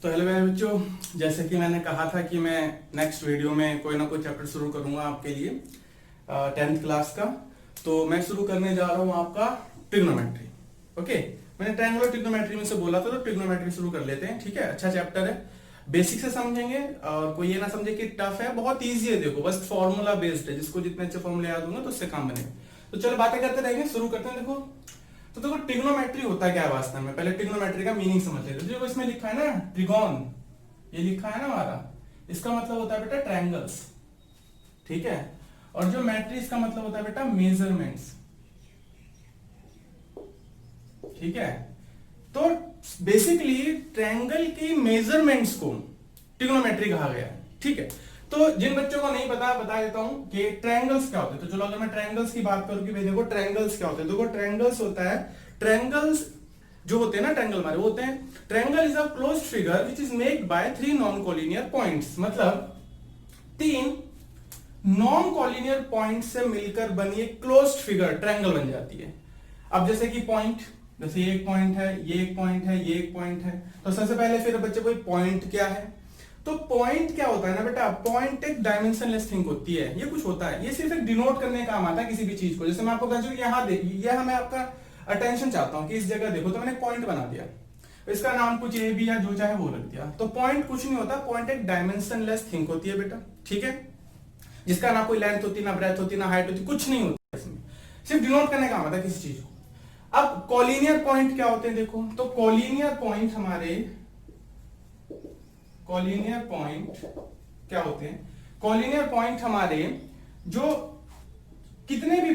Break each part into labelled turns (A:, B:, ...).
A: तो हेलो मेरे बच्चों, जैसे कि मैंने कहा था कि मैं नेक्स्ट वीडियो में कोई ना कोई चैप्टर शुरू करूंगा आपके लिए 10th क्लास का। तो मैं शुरू करने जा रहा हूं आपका ट्रिग्नोमेट्री। ओके, मैंने ट्रायंगुलर ट्रिग्नोमेट्री में से बोला था, तो ट्रिग्नोमेट्री शुरू कर लेते हैं। ठीक है, अच्छा चैप्टर है, बेसिक से समझेंगे और कोई ये ना समझे कि टफ है, बहुत ईजी है। देखो बस फॉर्मूला बेस्ड है, जिसको जितने अच्छे फॉर्मूले याद होंगे तो उससे काम बनेगा। तो चलो बातें करते रहेंगे, शुरू करते हैं। देखो ट्रिग्नोमेट्री होता है क्या वास्तव में, पहले ट्रिग्नोमेट्री का मीनिंग समझ लेते हैं। जो इसमें लिखा है ना ट्रिगोन, ये लिखा है ना हमारा, इसका मतलब होता है बेटा ट्रायंगल्स। ठीक है, और जो मैट्री इसका मतलब होता है बेटा मेजरमेंट्स। ठीक है, तो बेसिकली ट्रायंगल की मेजरमेंट्स को ट्रिग्नोमेट्री कहा गया है। ठीक है, तो जिन बच्चों को नहीं पता बता देता हूं कि ट्रायंगल्स क्या होते हैं। तो चलो अगर मैं ट्रायंगल्स की बात करूं कि भाई देखो ट्रायंगल्स क्या होते हैं। देखो ट्रायंगल्स होता है, ट्रायंगल्स जो होते हैं ना ट्रायंगल हमारे होते हैं, triangle is a closed figure which is made by 3 non collinear points. मतलब 3 नॉन कोलिनियर पॉइंट से मिलकर बनी एक क्लोज्ड फिगर ट्रायंगल बन जाती है। अब जैसे कि पॉइंट, जैसे ये एक पॉइंट है, ये एक पॉइंट है, ये एक पॉइंट है। तो सबसे पहले फिर बच्चे को पॉइंट क्या है, तो पॉइंट क्या होता है ना बेटा, पॉइंट एक डायमेंशनलेस थिंग होती है। ये कुछ होता है, ये सिर्फ एक डिनोट करने का काम आता है किसी भी चीज को। जैसे मैं आपको कहूं यहां देखिए, यह मैं आपका अटेंशन चाहता हूं कि इस जगह देखो, तो मैंने पॉइंट बना दिया, इसका नाम कुछ ए बी या जो चाहे वो रख दिया। तो पॉइंट कुछ नहीं होता, पॉइंट एक डायमेंशनलेस थिंग होती है बेटा। ठीक है, जिसका ना कोई लेंथ होती, ना ब्रेथ होती, ना हाइट होती, कुछ नहीं होता इसमें, सिर्फ डिनोट करने का काम आता है किसी चीज को। अब कोलिनियर पॉइंट क्या होते हैं देखो, तो कोलिनियर पॉइंट हमारे, कोलिनियर पॉइंट क्या होते हैं, कोलिनियर पॉइंट हमारे जो कितने भी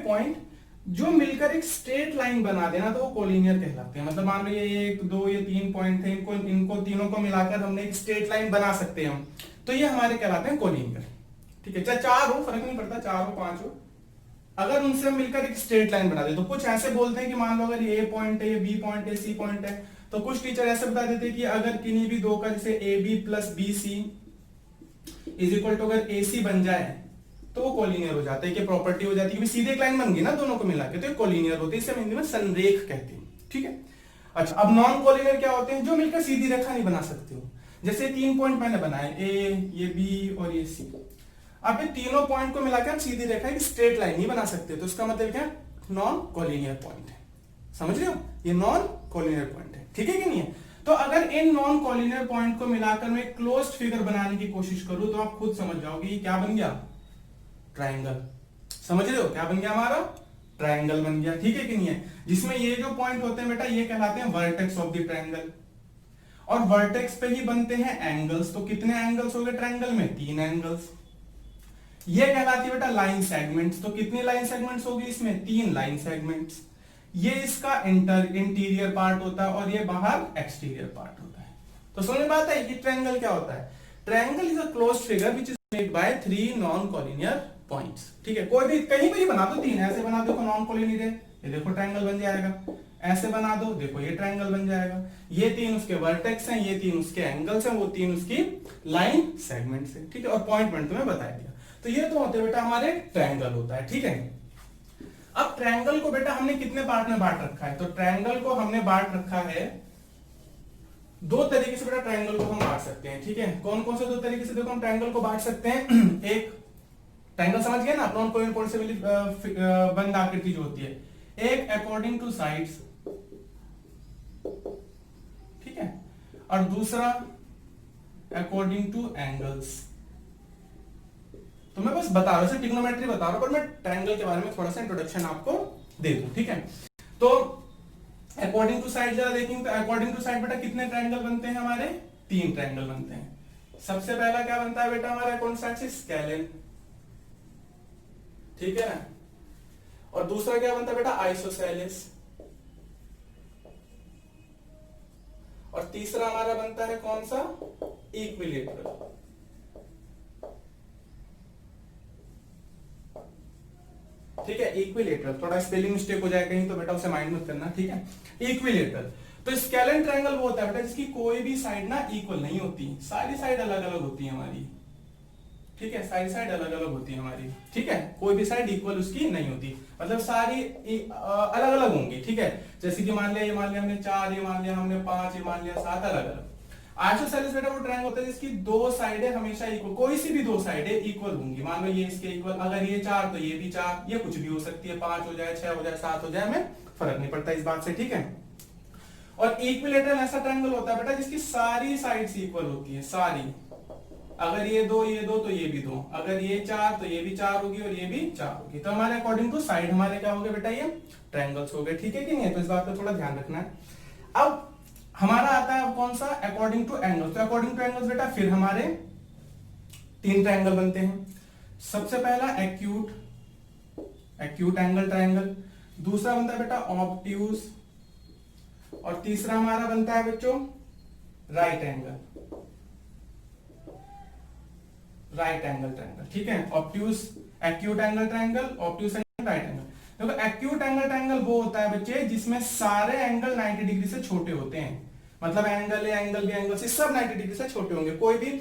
A: पॉइंट जो मिलकर एक स्ट्रेट लाइन बना देना, तो वो कोलिनियर कहलाते हैं। मतलब मान लो ये 1 2 ये 3 पॉइंट थे, इनको तीनों को मिलाकर हमने एक स्ट्रेट लाइन बना सकते हैं हम, तो ये हमारे कहलाते हैं कोलिनियर। ठीक है, चाहे 4 हो फर्क नहीं पड़ता, 4 हो 5 हो, अगर उनसे हम मिलकर एक स्ट्रेट लाइन बना दे। तो कुछ ऐसे बोलते हैं कि मान लो अगर ये ए पॉइंट है, ये बी पॉइंट है, सी पॉइंट है, तो कुछ टीचर ऐसे बता देते हैं कि अगर किन्हीं भी दो का जैसे A B plus B C is equal to अगर ए सी बन जाए तो वो कोलिनियर हो जाता है। कि प्रॉपर्टी हो जाती है कि सीधे एक लाइन बन गई ना दोनों को मिला के, तो ये कोलिनियर होते हैं। इसे हम हिंदी में संरेख कहते हैं। ठीक है, अच्छा अब नॉन कोलिनियर क्या होते हैं, जो मिलकर सीधी रेखा नहीं बना सकते हो। जैसे 3 पॉइंट मैंने बनाए, ए, ये बी और ये सी। अब ये तीनों पॉइंट को मिलाकर हम सीधी रेखा एक स्ट्रेट लाइन नहीं बना सकते, तो इसका मतलब क्या, नॉन कोलिनियर पॉइंट है। समझ रहे हो, ये नॉन कोलिनियर पॉइंट है। ठीक है कि नहीं है। तो अगर इन नॉन कोलिनियर पॉइंट को मिलाकर मैं क्लोज्ड फिगर बनाने की कोशिश करूं, तो आप खुद समझ जाओगे ये क्या बन गया, ट्रायंगल। समझ रहे हो, क्या बन गया हमारा, ट्रायंगल बन गया। ठीक है कि नहीं है, जिसमें ये जो पॉइंट होते हैं बेटा ये कहलाते हैं वर्टेक्स ऑफ द ट्रायंगल, और वर्टेक्स पे ही बनते हैं एंगल्स। तो कितने एंगल्स हो गए ट्रायंगल में, 3 एंगल्स। ये कहलाती है बेटा लाइन सेगमेंट्स। तो कितनी लाइन सेगमेंट्स होगी इसमें, 3 लाइन सेगमेंट्स। ये इसका इंटीरियर पार्ट होता है और ये बाहर एक्सटीरियर पार्ट होता है। तो समझ में आता है कि ट्रायंगल क्या होता है। Triangle is a closed figure which is made by 3 non collinear points. ठीक है, कोई भी कहीं भी बना दो, 3 ऐसे बना दो, नॉन कोलिनियर है, ये देखो ट्रायंगल बन जाएगा। ऐसे बना दो, देखो ये ट्रायंगल बन जाएगा। ये 3 उसके वर्टेक्स हैं, ये 3 उसके एंगल्स हैं, वो 3 उसकी लाइन सेगमेंट्स हैं। ठीक है, और पॉइंट मैंने तुम्हें बता दिया। तो ये तो होते बेटा हमारे ट्रायंगल होता है। ठीक है, अब ट्रायंगल को बेटा हमने कितने पार्ट में बांट रखा है, तो ट्रायंगल को हमने बांट रखा है 2 तरीके से बेटा ट्रायंगल को हम बांट सकते हैं। ठीक है, कौन कौन से 2 तरीके से देखो हम ट्रायंगल को बांट सकते हैं। एक ट्रायंगल समझ गए ना, नॉन कोलिनियर पॉइंट से मिली बंद आकृति जो होती है। एक अकॉर्डिंग टू साइड्स, ठीक है, और दूसरा अकॉर्डिंग टू एंगल्स। तो मैं बस बता रहा हूं, ट्रिग्नोमेट्री बता रहा हूं, पर मैं ट्रायंगल के बारे में थोड़ा सा इंट्रोडक्शन आपको दे दूं। ठीक है, तो अकॉर्डिंग टू साइड जरा देखेंगे, तो अकॉर्डिंग टू साइड बेटा कितने ट्रायंगल बनते हैं हमारे, 3 ट्रायंगल बनते हैं। सबसे पहला क्या बनता है बेटा हमारे अकॉर्डिंग साइड से, स्केलेन। ठीक है ना, और दूसरा क्या बनता है बेटा, आइसोसेलेस, और तीसरा हमारा बनता है कौन सा, इक्विलेटरल। ठीक है, इक्विलेटरल, थोड़ा स्पेलिंग मिस्टेक हो जाए कहीं तो बेटा उसे माइंड मत करना। ठीक है, इक्विलेटरल। तो स्केलेन ट्रायंगल वो होता है बेटा जिसकी कोई भी साइड ना इक्वल नहीं होती, सारी साइड अलग अलग होती है हमारी। ठीक है, सारी साइड अलग अलग होती है हमारी, ठीक है, कोई भी साइड इक्वल उसकी नहीं होती, मतलब सारी अलग अलग होंगी, ठीक है। जैसे कि मान लिया ये मान लिया हमने 4, ये मान लिया हमने 5, ये मान लिया 7, अलग अलग। आइसोसेलेस बेटा वो ट्रायंगल होता है जिसकी दो साइडें हमेशा इक्वल, कोई सी भी दो साइडें इक्वल होंगी। मान लो ये इसके इक्वल, अगर ये 4 तो ये भी 4, ये कुछ भी हो सकती है, 5 हो जाए, 6 हो जाए, 7 हो जाए, हमें फर्क नहीं पड़ता इस बात से, ठीक है। और इक्विलेटरल ऐसा ट्रायंगल होता है बेटा जिसकी सारी साइड्स इक्वल होती है, सारी, अगर ये दो तो ये भी दो, अगर ये 4 तो ये भी 4 होगी और ये भी 4 होगी। तो हमारे अकॉर्डिंग टू साइड हमारे क्या हो गए बेटा, ये ट्रायंगल्स हो गए, ठीक है कि नहीं है। तो इस बात का थोड़ा ध्यान रखना है। अब हमारा आता है कौन सा, अकॉर्डिंग टू एंगल। तो अकॉर्डिंग टू एंगल्स बेटा फिर हमारे 3 ट्रायंगल बनते हैं। सबसे पहला एक्यूट एंगल ट्रायंगल, दूसरा बनता है बेटा ऑब्ट्यूज, और तीसरा हमारा बनता है बच्चों राइट एंगल ट्रायंगल, ठीक है। Obtuse, acute angle triangle, obtuse angle, right angle. देखो एक्यूट एंगल ट्रायंगल वो होता है बच्चे जिसमें सारे एंगल 90 डिग्री से छोटे होते हैं, मतलब angle A, angle B, angle C सब 90 डिग्री से छोटे होंगे, कोई भी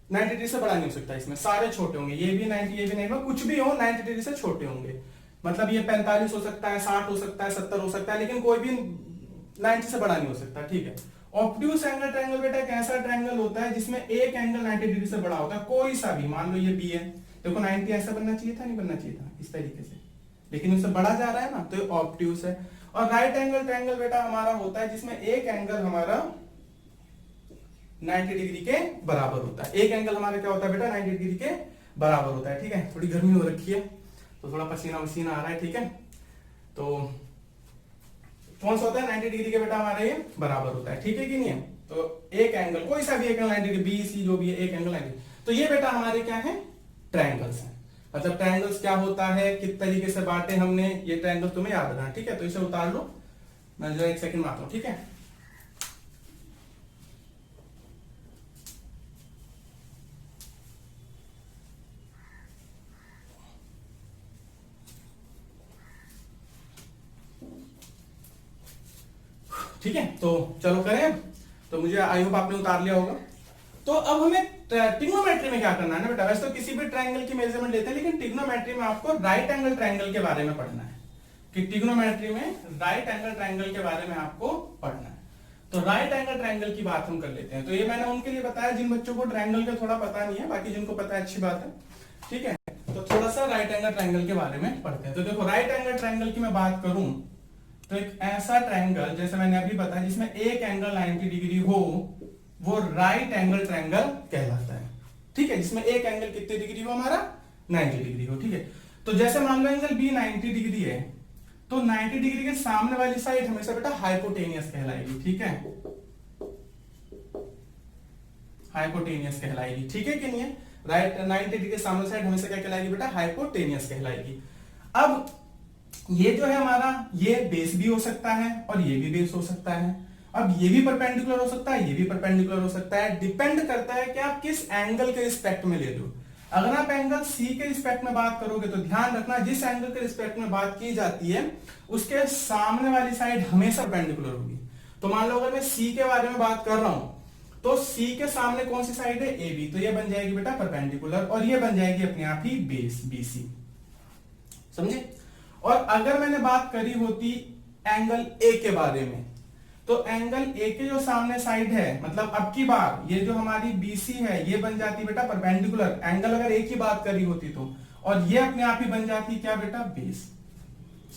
A: 90 डिग्री से बड़ा नहीं हो सकता, इसमें सारे छोटे होंगे, ये भी 90, ये भी 90, कुछ भी हो 90 डिग्री से छोटे होंगे। मतलब ये 45 हो सकता है, 60 हो सकता है, 70 हो सकता है, लेकिन कोई भी 90 से बड़ा नहीं हो सकता, ठीक है। ऑब्ट्यूज एंगल ट्रायंगल बेटा एक ऐसा ट्रायंगल होता है जिसमें एक एंगल 90 डिग्री से बड़ा होता है, कोई सा भी, मान लो ये बी है, देखो 90 ऐसा बनना चाहिए था, नहीं बनना चाहिए था इस तरीके से, लेकिन उससे बड़ा जा रहा है ना, तो ये ऑब्ट्यूज है। और राइट एंगल ट्रायंगल बेटा हमारा होता है जिसमें एक एंगल हमारा 90 डिग्री के बराबर होता है, एक एंगल हमारा क्या होता है बेटा 90 डिग्री के बराबर होता है, ठीक है। थोड़ी गर्मी हो रखी है तो थोड़ा पसीना वसीना आ रहा है, ठीक है। तो कौन सा होता है 90 डिग्री के बेटा हमारे ये बराबर होता है, ठीक है कि नहीं है। तो एक एंगल, कोई सा भी एक एंगल 90 डिग्री, बी सी जो भी है, एक एंगल 90। तो ये बेटा हमारे क्या है, ट्रायंगल्स हैं। मतलब ट्रायंगल्स क्या होता है, किस तरीके से बांटे हमने, ये ट्रायंगल तुम्हें याद रखना, ठीक है। तो इसे उतार लो, मैं जरा एक सेकंड में आता हूं, ठीक है। ठीक है, तो चलो करें। तो मुझे आई होप आपने उतार लिया होगा। तो अब हमें ट्रिग्नोमेट्री में क्या करना है ना बेटा, वैसे तो किसी भी ट्रायंगल की मेजरमेंट लेते हैं, लेकिन ट्रिग्नोमेट्री में आपको राइट एंगल ट्रायंगल के बारे में पढ़ना है, कि ट्रिग्नोमेट्री में राइट एंगल ट्रायंगल के बारे में आपको पढ़ना है। तो राइट एंगल ट्रायंगल की बात हम कर लेते हैं। तो ये मैंने उनके लिए बताया जिन बच्चों को ट्रायंगल का थोड़ा पता नहीं है, बाकी जिनको पता है अच्छी बात है, ठीक है। तो थोड़ा सा राइट एंगल ट्रायंगल के बारे में पढ़ते हैं। तो देखो राइट एंगल ट्रायंगल की मैं बात करूं तो एक ऐसा ट्रायंगल, जैसे मैंने अभी बताया, जिसमें एक एंगल 90 डिग्री हो, वो राइट एंगल ट्रायंगल कहलाता है, ठीक है। जिसमें एक एंगल कितने डिग्री हो हमारा, 90 डिग्री हो, ठीक है। तो जैसे मान लो एंगल बी 90 डिग्री है, तो 90 डिग्री के सामने वाली साइड हमेशा बेटा हाइपोटेनियस कहलाएगी, ठीक है, हाइपोटेनियस कहलाएगी, ठीक है कि नहीं है। राइट 90 डिग्री के सामने साइड हमेशा क्या कहलाएगी बेटा, हाइपोटेनियस कहलाएगी। अब ये जो है हमारा, ये बेस भी हो सकता है और ये भी बेस हो सकता है। अब ये भी परपेंडिकुलर हो सकता है, ये भी परपेंडिकुलर हो सकता है, डिपेंड करता है कि आप किस एंगल के रिस्पेक्ट में ले रहे हो। अगर आप एंगल सी के रिस्पेक्ट में बात करोगे तो ध्यान रखना, जिस एंगल के रिस्पेक्ट में बात की जाती है उसके सामने वाली साइड हमेशा परपेंडिकुलर होगी। तो मान लो अगर मैं सी के बारे में बात कर रहा हूं, तो सी के सामने कौन सी साइड है, ए बी, तो ये बन जाएगी बेटा परपेंडिकुलर, और ये बन जाएगी अपने आप ही बेस, बी सी, समझे। और अगर मैंने बात करी होती एंगल ए के बारे में, तो एंगल ए के जो सामने साइड है, मतलब अब की बार ये जो हमारी बीसी है, ये बन जाती बेटा परपेंडिकुलर एंगल, अगर ए की बात करी होती तो, और ये अपने आप ही बन जाती क्या बेटा, बेस।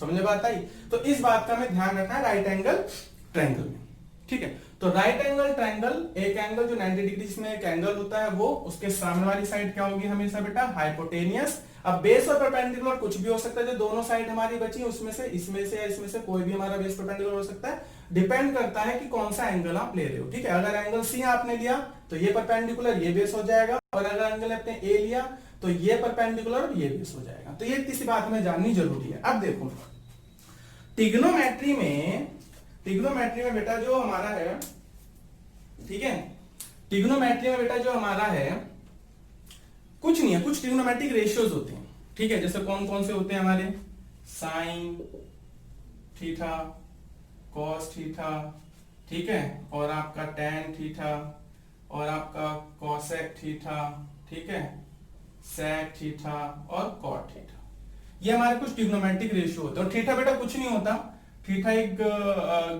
A: समझ बात आई। तो इस बात का हमें ध्यान रखना है राइट एंगल ट्रायंगल में, ठीक है। तो राइट एंगल ट्रायंगल, एक एंगल जो 90 डिग्री में एक एंगल होता है, वो उसके सामने वाली साइड क्या होगी हमेशा बेटा, हाइपोटेनियस। अब बेस और परपेंडिकुलर कुछ भी हो सकता है, जो दोनों साइड हमारी बची उसमें से, इसमें से या इसमें से कोई भी हमारा बेस परपेंडिकुलर हो सकता है, डिपेंड करता है कि कौन सा एंगल आप ले रहे हो, ठीक है। अगर एंगल सी आपने लिया तो ये परपेंडिकुलर, ये बेस हो जाएगा, और अगर एंगल आपने ए लिया तो ये परपेंडिकुलर, ये बेस हो जाएगा। तो ये तीसरी बात हमें जाननी जरूरी है। अब देखो ट्रिग्नोमेट्री में बेटा जो हमारा है, ठीक है, ट्रिग्नोमेट्री में बेटा जो हमारा है कुछ नहीं है, कुछ ट्रिग्नोमेट्रिक रेशियोज होते हैं, ठीक है। जैसे कौन कौन से होते हैं हमारे, साइन थीटा, कॉस थीटा, ठीक है, और आपका टेन थीटा, और आपका कॉसेक थीटा, ठीक है, sec थीटा और cot थीटा। ये हमारे कुछ ट्रिग्नोमेट्रिक रेशियो होते हैं। और थीटा बेटा कुछ नहीं होता, थीटा एक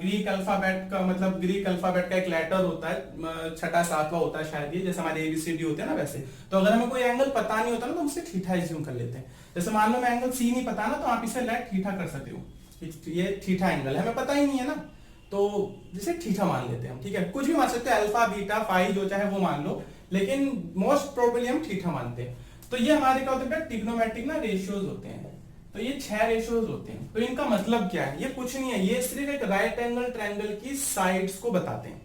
A: ग्रीक अल्फाबेट का, मतलब ग्रीक अल्फाबेट का एक लेटर होता है, छठा सातवां होता है शायद, ये जैसे हमारे एबीसीडी होते हैं ना वैसे। तो अगर हमें कोई एंगल पता नहीं होता ना तो उसे थीटा एज्यूम कर लेते हैं। जैसे मान लो मैं एंगल सी नहीं पता ना, तो आप इसे लेट थीटा कर सकते हो, ये थीटा एंगल है, हमें पता ही नहीं है ना, तो जिसे थीटा मान लेते हैं हम। ठीक है, कुछ भी मान सकते हैं, अल्फा बीटा फाई जो चाहे वो मान लो, लेकिन मोस्ट प्रोबेबली हम थीटा मानते हैं। तो ये हमारे क्या होते हैं, ट्रिग्नोमेट्रिक ना रेशियोज होते हैं। तो ये 6 रेशियोज होते हैं। तो इनका मतलब क्या है, ये कुछ नहीं है, ये सिर्फ एक राइट एंगल ट्रायंगल की साइड्स को बताते हैं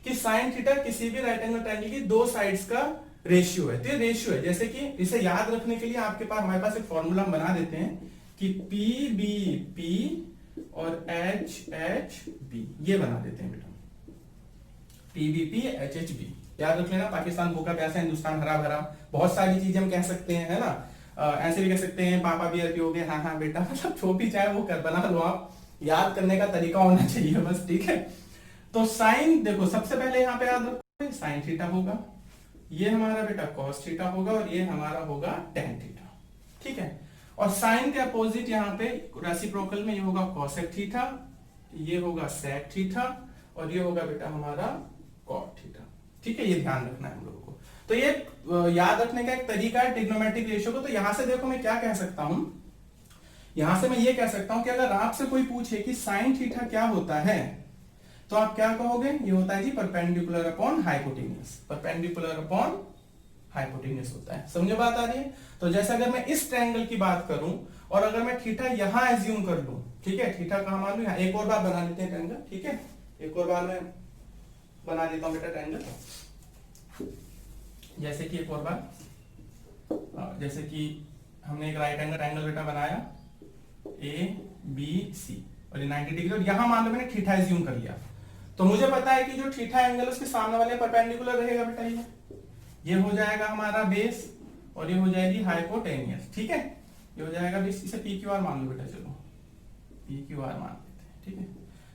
A: कि साइन थीटा किसी भी राइट एंगल ट्रायंगल की दो साइड्स का रेशियो है। तो ये रेशियो है, जैसे कि इसे याद रखने के लिए आपके पास, हमारे पास एक फॉर्मूला हम बना देते हैं कि पी बी पी और एच एच बी, ये बना देते हैं बेटा, P B P H H B. याद रख लेना, पाकिस्तान भूखा प्यासा हिंदुस्तान हरा भरा, बहुत सारी चीजें हम कह सकते हैं, है ना। ऐसे भी कह सकते हैं पापा भी अरबी हो गए, हाँ हाँ बेटा, मतलब जो भी चाहे वो कर बना लो आप, याद करने का तरीका होना चाहिए बस। ठीक है, तो साइन देखो सबसे पहले यहाँ पे याद रखो साइन थीटा होगा, ये हमारा बेटा कॉस थीटा होगा, और ये हमारा होगा टेन थीटा। ठीक है, और साइन के अपोजिट यहाँ पे रेसिप्रोकल में ये होगा कॉसेक थीटा, ये होगा सेक थीटा, और ये होगा बेटा हमारा कॉट थीटा। ठीक है, ये ध्यान रखना है हम लोगों को। तो ये याद रखने का एक तरीका है ट्रिग्नोमेट्रिक रेशियो को। तो यहां से देखो मैं क्या कह सकता हूं, यहां से मैं ये कह सकता हूं कि अगर आपसे कोई पूछे कि साइन थीटा क्या होता है, तो आप क्या कहोगे, ये होता है जी perpendicular upon hypotenuse, perpendicular upon hypotenuse होता है। समझे बात आ रही है। तो जैसे अगर मैं इस ट्रायंगल की बात करूं और अगर मैं थीटा यहां एज्यूम कर लूं, ठीक है, थीटा कहां मान लूं, एक और बार बना लेते हैं ट्रायंगल। ठीक है, एक और बार मैं बना देता हूं बेटा ट्रायंगल, जैसे कि एक और बार, जैसे कि हमने एक राइट एंगल ट्रायंगल बेटा बनाया ए बी सी, और ये 90 डिग्री, और यहां मान लो मैंने थीटा एज्यूम कर लिया। तो मुझे पता है कि जो थीटा एंगल उसके सामने वाले परपेंडिकुलर रहेगा बेटा, ये हो जाएगा हमारा बेस, और ये हो जाएगी हाइपोटेनियस। ठीक है, ये हो जाएगा बेस, इसे पी क्यू आर मान लो बेटा, चलो पी क्यू आर मान लेते हैं। ठीक है,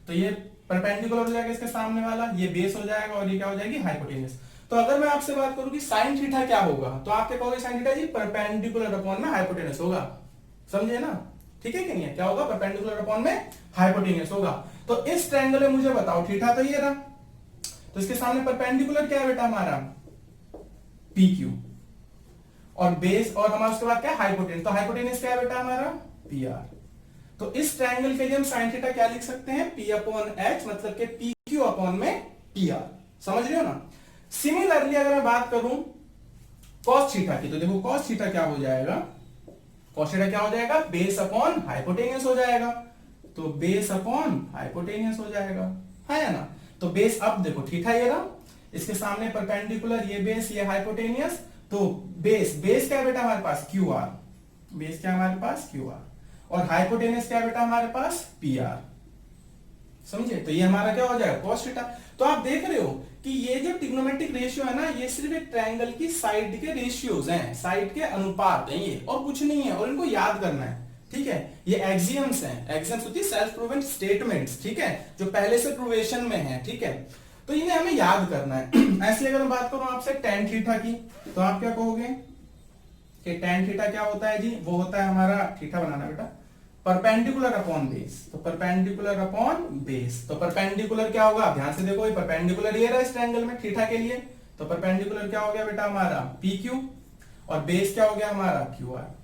A: तो ये परपेंडिकुलर हो जाएगा इसके सामने वाला, ये बेस हो जाएगा, और ये क्या हो जाएगी हाइपोटेनियस। तो अगर मैं आपसे बात करूं कि साइन थीटा क्या होगा, तो आप क्या कहोगे, साइन थीटा जी परपेंडिकुलर अपॉन में हाइपोटेनियस होगा। समझे ना, ठीक है कि नहीं है, क्या होगा, परपेंडिकुलर अपॉन में हाइपोटेनियस होगा। तो इस ट्रायंगल में मुझे बताओ थीटा तो ये रहा, तो इसके सामने परपेंडिकुलर क्या है बेटा हमारा पी क्यू, और बेस, और हमारा उसके बाद क्या हाइपोटेनियस, तो हाइपोटेनियस क्या है बेटा हमारा पी आर। तो इस ट्रायंगल के लिए हम साइन थीटा क्या लिख सकते हैं, पी अपॉन एच, मतलब के पी क्यू अपॉन में पी आर। समझ रहे हो ना। सिमिलरली अगर मैं बात करूं कॉस थीटा की, तो देखो कॉस थीटा क्या हो जाएगा, कॉस थीटा क्या हो जाएगा, बेस अपॉन हाइपोटेनियस हो जाएगा। तो बेस अपॉन हाइपोटेनियस हो जाएगा, है या ना। तो बेस, अब देखो थीटा ये रहा, इसके सामने परपेंडिकुलर, ये बेस, ये हाइपोटेनियस, तो बेस, बेस क्या है बेटा हमारे पास क्यू आर, बेस क्या हमारे पास क्यू आर, और हाइपोटेनियस क्या है बेटा हमारे पास पी आर। समझे, तो ये हमारा क्या हो जाएगा कॉस थीटा। तो आप देख रहे हो कि ये जो ट्रिग्नोमेट्रिक रेशियो है ना, ये सिर्फ एक ट्रायंगल की साइड के रेशियोज हैं, साइड के अनुपात हैं ये, और कुछ नहीं है, और इनको याद करना है। ठीक है, ये एक्सियम्स हैं, एक्सियम्स होती है सेल्फ प्रूवन स्टेटमेंट्स, ठीक है, जो पहले से प्रूवेशन में है। ठीक है, तो इन्हें हमें याद करना है। ऐसे अगर मैं बात करूं आपसे टेन थीटा की, तो आप क्या कहोगे कि टेन थीटा क्या होता है जी, वो होता है हमारा, थीटा बनाना बेटा, परपेंडिकुलर अपॉन बेस, तो परपेंडिकुलर अपॉन बेस। तो परपेंडिकुलर क्या होगा, ध्यान से देखो, ये परपेंडिकुलर ये रहा इस ट्रायंगल में थीटा के लिए, तो परपेंडिकुलर क्या हो गया बेटा हमारा पी क्यू, और बेस क्या हो गया हमारा क्यू आर।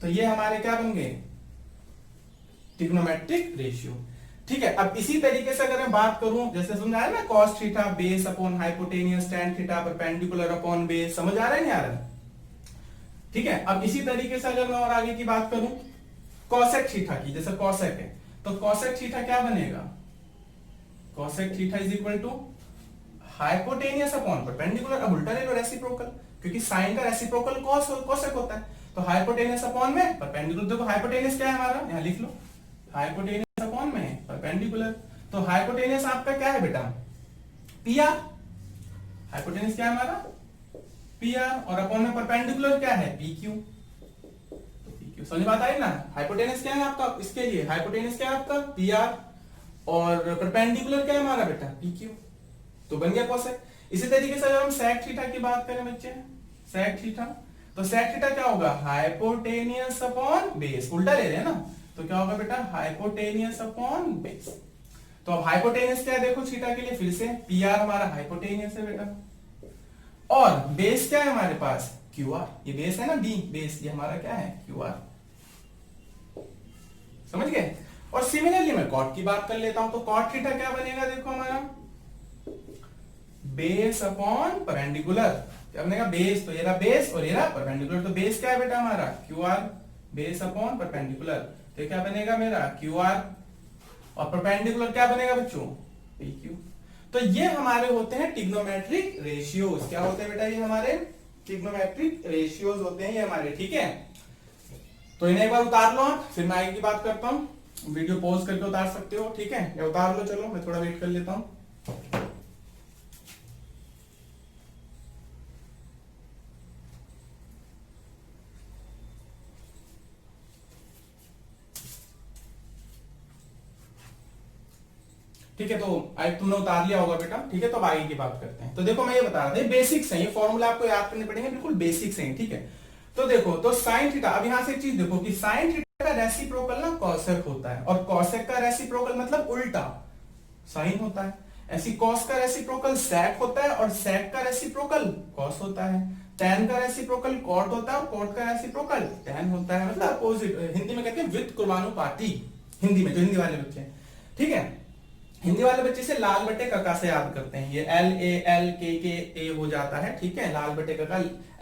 A: तो ये हमारे क्या बन गए, ट्रिग्नोमेट्रिक रेशियो। ठीक है, अब इसी तरीके से अगर मैं बात करूं, जैसे समझ आया ना, cos theta base upon hypotenuse, tan theta perpendicular upon base, समझ आ रहा है नहीं आ रहा है। ठीक है, अब इसी तरीके से अगर मैं और आगे की बात करूं कॉसेक थीटा की, जैसे कॉसेक है, तो कॉसेक थीटा क्या बनेगा, cosec theta is equal to hypotenuse upon perpendicular. अब उल्टा ले लो, रेसिप्रोकल, क्योंकि साइन का रेसिप्रोकल कॉसेक होता है, तो हाइपोटेनियस अपॉन में परपेंडिकुलर। देखो हाइपोटेनियस क्या है हमारा, यहां लिख लो, हाइपोटेनियस अपॉन में परपेंडिकुलर। तो हाइपोटेनियस आपका क्या है बेटा पी आर, हाइपोटेनियस क्या है हमारा पी आर, और अपॉन में परपेंडिकुलर क्या है पी क्यू। समझ बात आई ना। हाइपोटेनियस क्या है आपका, इसके लिए हाइपोटेनियस क्या है आपका पी आर, और परपेंडिकुलर क्या है हमारा बेटा पी क्यू, तो बन गया कॉसेक। इसी तरीके से अगर हम सेक थीटा की बात करें बच्चे, सेक थीटा, तो sec थीटा क्या होगा, हाइपोटेनियस अपॉन बेस, उल्टा ले रहे हैं ना, तो क्या होगा बेटा, हाइपोटेनियस अपॉन बेस। तो अब हाइपोटेनियस क्या है देखो थीटा के लिए, फिर से पी आर हमारा हाइपोटेनियस है बेटा, और बेस क्या है हमारे पास, क्यू आर, ये बेस है ना बी, बेस ये हमारा क्या है, क्यू आर, समझ गए। और सिमिलरली मैं कॉट की बात कर लेता हूं, तो कॉट थीटा क्या बनेगा देखो हमारा, बेस अपॉन परपेंडिकुलर, क्या बनेगा, बेस, तो ये रहा बेस और ये रहा परपेंडिकुलर, तो बेस क्या है बेटा हमारा, Q R, base upon perpendicular, तो क्या बनेगा मेरा क्यू आर, और परपेंडिकुलर क्या बनेगा बच्चों, पी क्यू। तो ये हमारे होते हैं ट्रिग्नोमेट्रिक रेशियोज, क्या होते हैं बेटा, ये हमारे ट्रिग्नोमेट्रिक रेशियोज होते हैं ये हमारे, ठीक है। तो इन्हें एक बार उतार लो आप, फिर मैं आगे की बात करता हूं, वीडियो पॉज करके उतार सकते हो, ठीक है, या उतार लो, चलो मैं थोड़ा वेट कर लेता हूं। ठीक है, तो आज तुमने उतार लिया होगा बेटा, ठीक है, तो अब आगे की बात करते हैं। तो देखो मैं ये बता रहा था, बेसिक्स हैं, ये फॉर्मूला आपको याद करने पड़ेंगे, बिल्कुल बेसिक्स हैं, ठीक है। तो देखो, तो साइन थीटा, अब यहां से एक चीज देखो कि साइन थीटा का रेसिप्रोकल ना कॉसेक होता है, और कॉसेक का रेसिप्रोकल मतलब उल्टा साइन होता है। ऐसी कॉस का रेसिप्रोकल सेक होता है, और सेक का रेसिप्रोकल कॉस होता है। टैन का रेसिप्रोकल कॉट होता है, और कॉट का रेसिप्रोकल टैन होता है, मतलब अपोजिट, हिंदी में कहते हैं व्युत्क्रमानुपाती, हिंदी में, जो हिंदी वाले बच्चे हैं, ठीक है। हिंदी वाले बच्चे से लाल बटे कका से याद करते हैं, ये एल ए एल के ए हो जाता है, ठीक है, लाल बटे कका,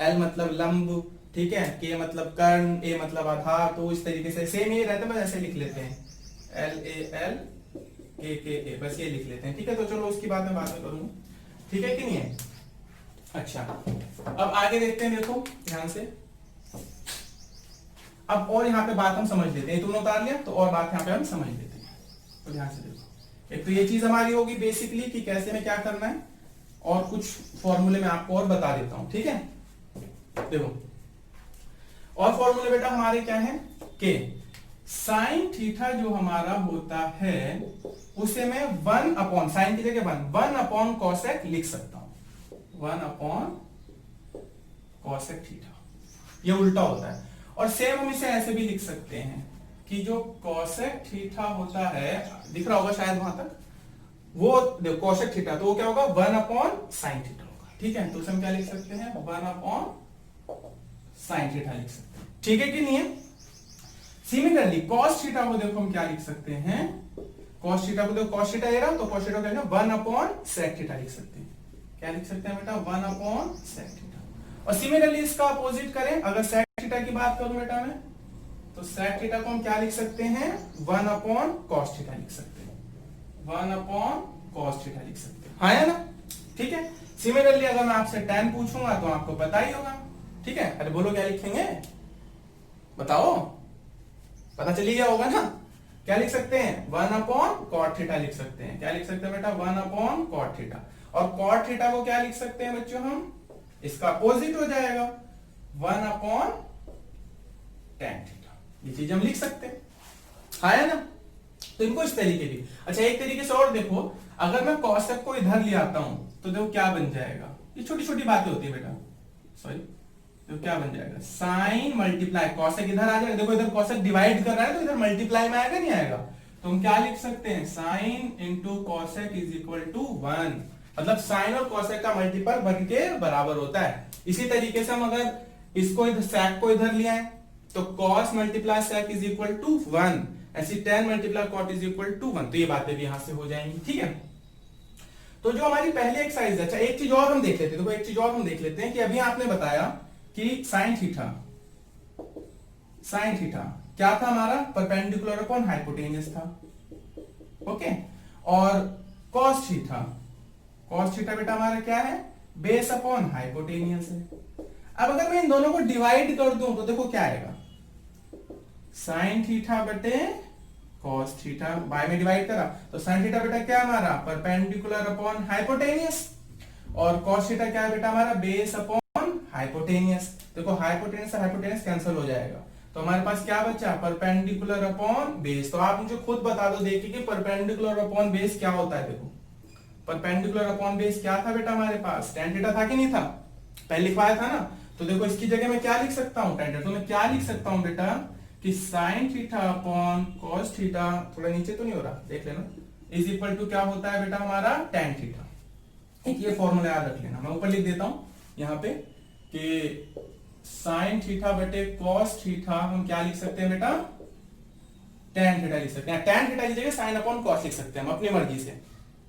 A: एल मतलब लंब, ठीक है, के मतलब कर्ण, ए मतलब आधार, तो इस तरीके से सेम ये रहता है, बस ऐसे लिख लेते हैं, एल ए एल के ए, बस ये लिख लेते हैं, ठीक है। तो चलो उसकी बात मैं बाद में करूंगा, ठीक है कि नहीं है। अच्छा, अब आगे देखते हैं, देखो ध्यान से, अब और यहाँ पे बात हम समझ लेते हैं, तुमने उतार लिया तो और बात यहाँ पे हम समझ लेते हैं, तो ध्यान से देखो। एक तो ये चीज हमारी होगी बेसिकली कि कैसे में क्या करना है, और कुछ फॉर्मूले में आपको और बता देता हूं, ठीक है। देखो और फॉर्मूले बेटा हमारे क्या है, कि साइन थीटा जो हमारा होता है उसे मैं 1 अपॉन, साइन की जगह 1 अपॉन कॉसेक लिख सकता हूं, 1 अपॉन कॉसेक थीटा, ये उल्टा होता है। और सेम हम इसे ऐसे भी लिख सकते हैं कि जो कॉसेक थीटा होता है, दिख रहा होगा शायद वहां तक, वो देखो कॉसेक थीटा, तो वो क्या होगा, 1 अपॉन साइन थीटा होगा, ठीक है। तो उसे हम क्या लिख सकते हैं, 1 अपॉन साइन थीटा लिख सकते हैं, ठीक है कि नहीं है। सिमिलरली कॉस थीटा को देखो हम क्या लिख सकते हैं, कॉस थीटा को देखो, कॉस थीटा ये रहा, तो कॉस थीटा क्या है, 1 अपॉन सेक थीटा लिख सकते हैं, क्या लिख सकते हैं बेटा, 1 अपॉन सेक थीटा। और सिमिलरली इसका अपोजिट करें, अगर सेक थीटा की बात करूं बेटा मैं, तो सेक थीटा को हम क्या लिख सकते हैं, 1 अपॉन कॉस थीटा लिख सकते हैं, 1 अपॉन कॉस थीटा लिख सकते हैं, हाँ है ना, ठीक है। सिमिलरली अगर मैं आपसे tan पूछूंगा तो आपको पता ही होगा, ठीक है, अरे बोलो क्या लिखेंगे, बताओ, पता चली गया होगा ना, क्या लिख सकते हैं, 1 अपॉन कॉट थीटा लिख सकते हैं, क्या लिख सकते हैं बेटा, 1 अपॉन कॉट थीटा। और कॉट थीटा को क्या लिख सकते हैं बच्चों हम, इसका अपोजिट हो जाएगा 1 अपॉन tan थीटा, ये चीज हम लिख सकते हैं, हाँ है ना। तो इनको इस तरीके की, अच्छा एक तरीके से और देखो, अगर मैं कॉसेक को इधर ले आता हूं तो देखो क्या बन जाएगा, ये छोटी छोटी बातें होती है बेटा, सॉरी, तो क्या बन जाएगा, साइन मल्टीप्लाई, कॉसेक इधर आ जाएगा, देखो इधर कॉसेक डिवाइड कर रहा है तो इधर मल्टीप्लाई में आएगा, नहीं आएगा, तो हम क्या लिख सकते हैं, sine into cosec is equal to 1, मतलब साइन और कॉसेक का मल्टीपल 1 के बराबर होता है। इसी तरीके से हम अगर इसको इधर सेक को इधर ले आए तो cos multiply sec is equal to 1, ऐसी tan multiply cot is equal to 1, तो ये बातें भी यहां से हो जाएंगी, ठीक है। तो जो हमारी पहली एक्सरसाइज है, अच्छा एक चीज और हम देख लेते हैं, देखो एक चीज और हम देख लेते हैं कि अभी आपने बताया कि साइन थीटा क्या था हमारा, परपेंडिकुलर अपॉन हाइपोटेनियस था, ओके। और cos थीटा बेटा हमारा क्या है, बेस अपॉन हाइपोटेनियस है। अब अगर मैं इन दोनों को डिवाइड कर दूं तो देखो क्या आएगा, साइन थीटा बटे कॉस थीटा, बाय में डिवाइड करा तो साइन थीटा बेटा क्या हमारा, परपेंडिकुलर अपॉन हाइपोटेनियस, और कॉस थीटा क्या है बेटा हमारा, बेस अपॉन हाइपोटेनियस। देखो हाइपोटेनियस और हाइपोटेनियस कैंसिल हो जाएगा, तो हमारे पास क्या बचा, परपेंडिकुलर अपॉन बेस। तो आप मुझे खुद बता दो देखिए कि परपेंडिकुलर अपॉन बेस क्या होता है। देखो परपेंडिकुलर अपॉन बेस क्या था बेटा हमारे पास, tan थीटा था कि नहीं था, पहले लिखवाया था ना। तो देखो इसकी जगह मैं क्या लिख सकता हूँ tan थीटा, तो मैं क्या लिख सकता हूँ बेटा कि sin theta upon cos theta, थोड़ा नीचे तो नहीं हो रहा, देख लेना, इज इक्वल टू क्या होता है बेटा हमारा tan थीटा। एक ये फॉर्मूला याद रख लेना, मैं ऊपर लिख देता हूं यहाँ पे कि sin थीटा बटे cos थीटा हम क्या लिख सकते हैं बेटा, tan थीटा लिख सकते हैं। tan थीटा की जगह sin अपॉन cos लिख सकते हैं हम अपनी मर्जी से,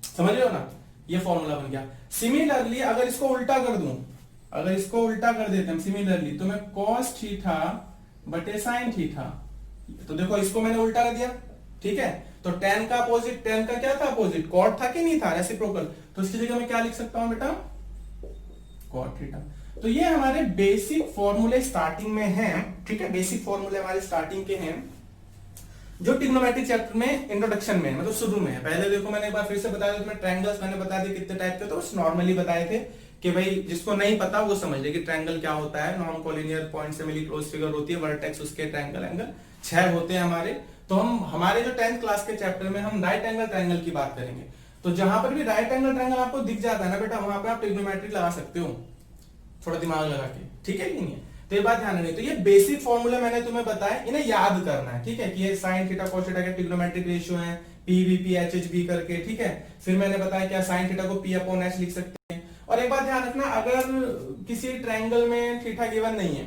A: समझ रहे हो ना, ये फॉर्मूला बन गया। सिमिलरली अगर इसको उल्टा कर दूं, अगर इसको उल्टा कर देते हैं सिमिलरली, तो मैं cos थीटा बटे sin थीटा, तो देखो इसको मैंने उल्टा कर दिया, ठीक है, तो tan का अपोजिट, tan का क्या था अपोजिट, cot था कि नहीं था, रेसिप्रोकल, तो इसकी जगह मैं क्या लिख सकता हूं बेटा, cot थीटा। तो ये हमारे बेसिक फॉर्मूले स्टार्टिंग में हैं, ठीक है, बेसिक फॉर्मूले हमारे स्टार्टिंग के हैं जो ट्रिग्नोमेट्रिक चैप्टर में इंट्रोडक्शन में मतलब शुरू में है। पहले देखो मैंने एक बार फिर से बताया था, ट्रायंगल्स मैंने बता दिए कितने टाइप के, तो बस नॉर्मली बताए थे कि भाई जिसको नहीं पता वो समझ ले कि ट्रायंगल क्या होता है, नॉन कोलिनियर पॉइंट से मिली क्लोज फिगर होती है, वर्टेक्स उसके ट्रायंगल एंगल 6 होते हैं हमारे। तो हम हमारे जो 10th क्लास के चैप्टर में हम राइट एंगल ट्रायंगल की बात करेंगे, तो जहां पर भी राइट एंगल ट्रायंगल आपको दिख जाता है ना बेटा, वहां पे आप ट्रिग्नोमेट्री लगा सकते हो, थोड़ा दिमाग लगा के, ठीक है कि नहीं है, तो ये बात ध्यान रखनी। तो ये बेसिक फॉर्मूला मैंने तुम्हें बताया, इन्हें याद करना है, ठीक है, कि ये sin थीटा cos थीटा के ट्रिग्नोमेट्रिक रेशियो है, PVP HHB करके, ठीक है। फिर मैंने बताया क्या sin थीटा को P अपॉन H लिख सकते हैं। और एक बात ध्यान रखना, अगर किसी ट्रायंगल में थीटा गिवन नहीं है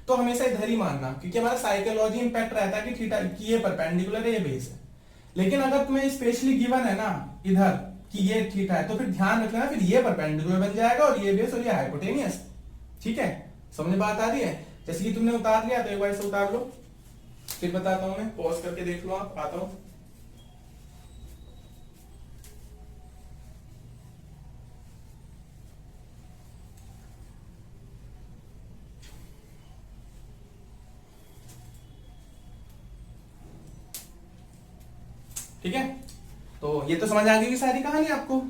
A: तो हमेशा इधर ही मानना, क्योंकि हमारा साइकोलॉजी इंपैक्ट रहता है कि थीटा की ये परपेंडिकुलर है, ये बेस है। लेकिन अगर तुम्हें स्पेशली गिवन है ना इधर कि ये थीटा है, तो फिर ध्यान रखना फिर ये परपेंडिकुलर बन जाएगा और ये बेस और ये हाइपोटेनियस, ठीक है, समझ बात आ रही है। जैसे कि तुमने उतार लिया तो एक बार से उतार लो, फिर बताता हूं मैं, पॉज करके देख लो, आप आता हूं। ठीक है, तो ये तो समझ आ गई सारी कहानी, आपको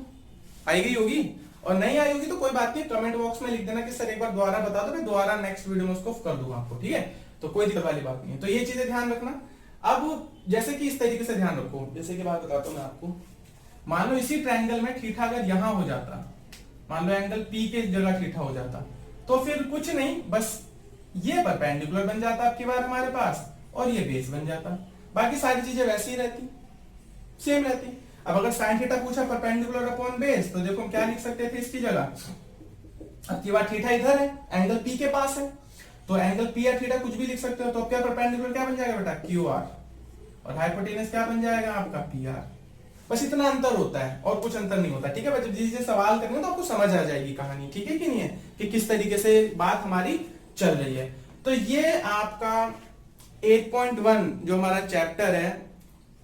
A: आई गई होगी, और नहीं आई होगी तो कोई बात नहीं, कमेंट बॉक्स में लिख देना कि सर एक बार दोबारा बता दो, मैं दोबारा नेक्स्ट वीडियो में उसको कर दूंगा आपको, ठीक है, तो कोई दिक्कत वाली बात नहीं है। तो ये चीजें ध्यान रखना। अब जैसे कि इस तरीके से ध्यान रखो, जैसे कि बात बताता हूं मैं आपको, मान लो इसी ट्रायंगल में थीटा अगर यहां हो जाता, मान लो एंगल P के जगह थीटा हो जाता, तो फिर कुछ नहीं, बस ये परपेंडिकुलर बन जाता आपकी बार हमारे पास, और ये बेस बन जाता, बाकी सारी चीजें वैसी ही रहती, सेम रहती। अब अगर sin थीटा पूछा परपेंडिकुलर अपॉन बेस, तो देखो हम क्या लिख सकते थे इसकी जगह, अब की बार थीटा इधर है, एंगल P के पास है, तो एंगल P या थीटा कुछ भी लिख सकते हो, तो अब क्या परपेंडिकुलर क्या बन जाएगा बेटा, QR, और हाइपोटेनस क्या बन जाएगा आपका PR। बस इतना अंतर होता है और कुछ अंतर नहीं होता, ठीक है। जब जिस सवाल करेंगे तो आपको समझ आ जाएगी कहानी, ठीक है कि नहीं है, कि किस तरीके से बात हमारी चल रही है। तो ये आपका 8.1 जो हमारा चैप्टर है,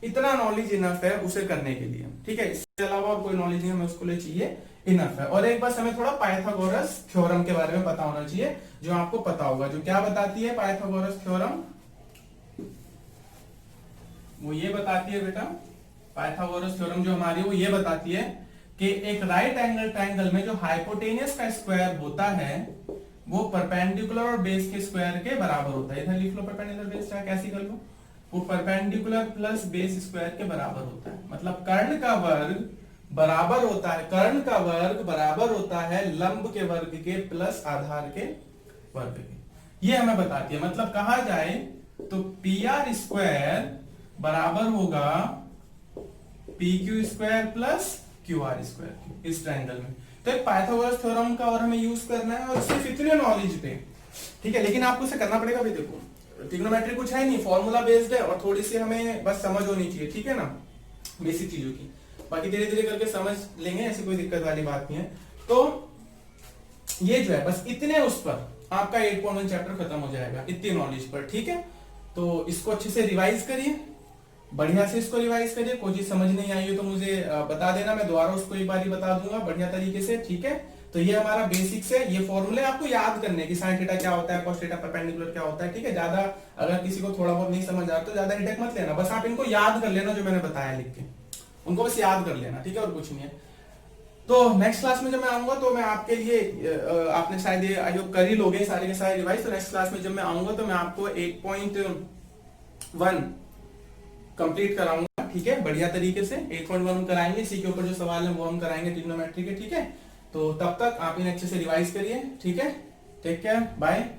A: इतना नॉलेज इनफ है उसे करने के लिए, ठीक है, इसके अलावा और कोई नॉलेज नहीं हमें उसको लिए चाहिए, इनफ है। और एक बस हमें थोड़ा पाइथागोरस थ्योरम के बारे में पता होना चाहिए, जो आपको पता होगा, जो क्या बताती है पाइथागोरस थ्योरम, वो ये बताती है बेटा, पाइथागोरस थ्योरम जो हमारी वो ये बताती है कि एक राइट एंगल ट्रायंगल में जो हाइपोटेनियस का स्क्वायर होता है वो परपेंडिकुलर और बेस के स्क्वायर के बराबर होता है। इधर लिख लो परपेंडिकुलर बेस, चाहे कैसे कर लो, वो परपेंडिकुलर प्लस बेस स्क्वायर के बराबर होता है। मतलब कर्ण का वर्ग बराबर होता है, कर्ण का वर्ग बराबर होता है लंब के वर्ग के प्लस आधार के वर्ग के, ये हमें बताती है। मतलब कहा जाए तो पी आर स्क्वायर बराबर होगा P Q square plus Q R square इस ट्रायंगल में। तो एक पाइथागोरस थ्योरम का और हमें यूज करना है, और सिर्फ इतने नॉलेज पे, ठीक है। लेकिन आपको इसे करना पड़ेगा भी, देखो ट्रिग्नोमेट्री कुछ है नहीं, फॉर्मूला बेस्ड है, और थोड़ी सी हमें बस समझ होनी चाहिए, ठीक है ना, बेसिक चीजों की। बाकी धीरे धीरे करके समझ लेंगे, ऐसी कोई दिक्कत वाली बात नहीं है। तो ये जो है बस इतने उस पर आपका 8.1 चैप्टर खत्म हो जाएगा, इतनी नॉलेज पर, ठीक है। तो इसको अच्छे से रिवाइज करिए, बढ़िया से इसको रिवाइज करिए। कोई चीज समझ नहीं आई हो तो मुझे बता देना, मैं दोबारा उसको एक बार ही बता दूंगा बढ़िया तरीके से, ठीक है। तो ये हमारा बेसिक से ये फॉर्मूले आपको याद करने की, sin थीटा क्या होता है, cos थीटा परपेंडिकुलर क्या होता है, ठीक है। ज्यादा अगर किसी को थोड़ा बहुत नहीं समझ आ रहा तो ज्यादा हेडेक मत लेना, बस आप इनको याद कर लेना जो मैंने बताया लिख के, उनको बस याद कर लेना, ठीक है, और कुछ नहीं है। तो नेक्स्ट क्लास में जब मैं आऊंगा तो मैं आपके लिए, आपने शायद ये आई होप कर ही लोगे सारे के सारे रिवाइज, तो नेक्स्ट क्लास में जब मैं आऊंगा तो मैं आपको 8.1 कंप्लीट कराऊंगा, ठीक है, बढ़िया तरीके से 8.1 हम कराएंगे, इसी के ऊपर जो सवाल है वो हम कराएंगे ट्रिग्नोमेट्री के, ठीक है। तो तब तक आप इन्हें अच्छे से रिवाइज करिए, ठीक है। Take care, bye,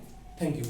A: thank you.